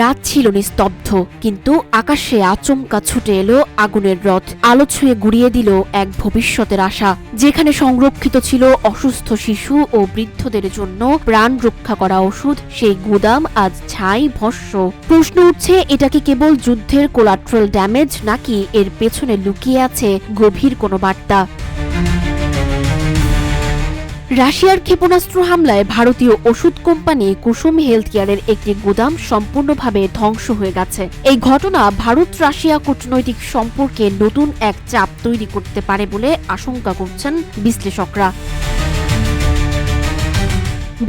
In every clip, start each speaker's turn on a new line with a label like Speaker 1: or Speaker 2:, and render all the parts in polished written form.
Speaker 1: রাত ছিল নিস্তব্ধ, কিন্তু আকাশে আচমকা ছুটে এলো আগুনের রথ। আলো ছুঁয়ে গুড়িয়ে দিল এক ভবিষ্যতের আশা, যেখানে সংরক্ষিত ছিল অসুস্থ শিশু ও বৃদ্ধদের জন্য প্রাণ রক্ষা করা ওষুধ। সেই গুদাম আজ ছাই ভস্ম। প্রশ্ন উঠছে, এটা কি কেবল যুদ্ধের কোলাট্রাল ড্যামেজ, নাকি এর পেছনে লুকিয়ে আছে গভীর কোনো বার্তা? রাশিয়ার ক্ষেপণাস্ত্র হামলায় ভারতীয় ওষুধ কোম্পানি কুসুম হেলথ কেয়ারের একটি গুদাম সম্পূর্ণভাবে ধ্বংস হয়ে গেছে। এই ঘটনা ভারত রাশিয়া কূটনৈতিক সম্পর্কে নতুন এক চাপ তৈরি করতে পারে বলে আশঙ্কা করছেন বিশ্লেষকরা।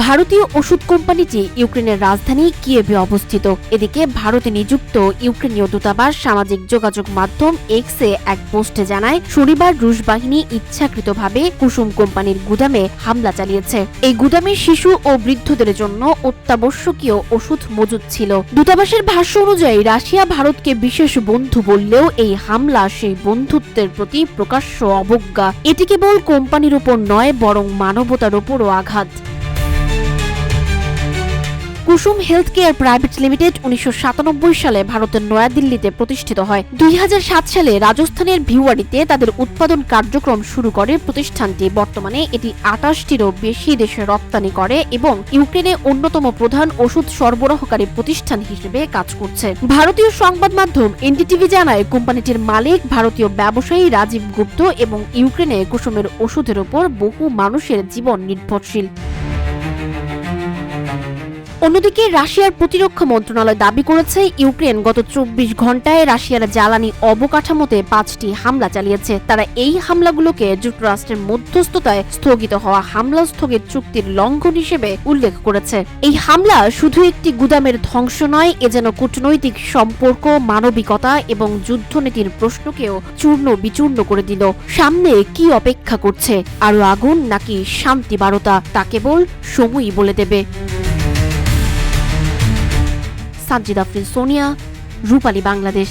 Speaker 1: ভারতীয় ওষুধ কোম্পানিটি ইউক্রেনের রাজধানী কিয়েভে অবস্থিত। এদিকে ভারতে নিযুক্ত ইউক্রেনীয় দূতাবাস সামাজিক যোগাযোগ মাধ্যম এক্সে এক পোস্টে জানায়, শনিবার রুশ বাহিনী ইচ্ছাকৃতভাবে কুসুম কোম্পানির গুদামে হামলা চালিয়েছে। এই গুদামে শিশু ও বৃদ্ধদের জন্য অত্যাবশ্যকীয় ওষুধ মজুদ ছিল। দূতাবাসের ভাষ্য অনুযায়ী রাশিয়া ভারতকে বিশেষ বন্ধু বললেও এই হামলা সেই বন্ধুত্বের প্রতি প্রকাশ্য অবজ্ঞা। এটি কেবল কোম্পানির উপর নয়, বরং মানবতার উপরও আঘাত। কুসুম হেলথ কেয়ার প্রাইভেট লিমিটেড 1997 সালে ভারতের নয়াদিল্লিতে প্রতিষ্ঠিত হয়। 2007 সালে রাজস্থানের ভিওয়াড়িতে তাদের উৎপাদন কার্যক্রম শুরু করে প্রতিষ্ঠানটি। বর্তমানে এটি 28টিরও বেশি দেশে রপ্তানি করে এবং ইউক্রেনে অন্যতম প্রধান ওষুধ সরবরাহকারী প্রতিষ্ঠান হিসেবে কাজ করছে। ভারতীয় সংবাদ মাধ্যম এনডিটিভি জানায়, কোম্পানিটির মালিক ভারতীয় ব্যবসায়ী রাজীব গুপ্ত এবং ইউক্রেনে কুসুমের ওষুধের উপর বহু মানুষের জীবন নির্ভরশীল। অন্যদিকে রাশিয়ার প্রতিরক্ষা মন্ত্রণালয় দাবি করেছে, ইউক্রেন গত 24 ঘণ্টায় রাশিয়ার জ্বালানি অবকাঠামোতে 5টি হামলা চালিয়েছে। তারা এই হামলাগুলোকে যুক্তরাষ্ট্রের মধ্যস্থতায় স্থগিত হওয়া হামলা স্থগিত চুক্তির লঙ্ঘন হিসেবে উল্লেখ করেছে। এই হামলা শুধু একটি গুদামের ধ্বংস নয়, এ যেন কূটনৈতিক সম্পর্ক, মানবিকতা এবং যুদ্ধনীতির প্রশ্নকেও চূর্ণ বিচূর্ণ করে দিল। সামনে কি অপেক্ষা করছে? আরো আগুন নাকি শান্তি বারতা? তা কেবল সময়ই বলে দেবে। সাজ্জিদ আফরিন, সোনিয়া, রূপালী, বাংলাদেশ।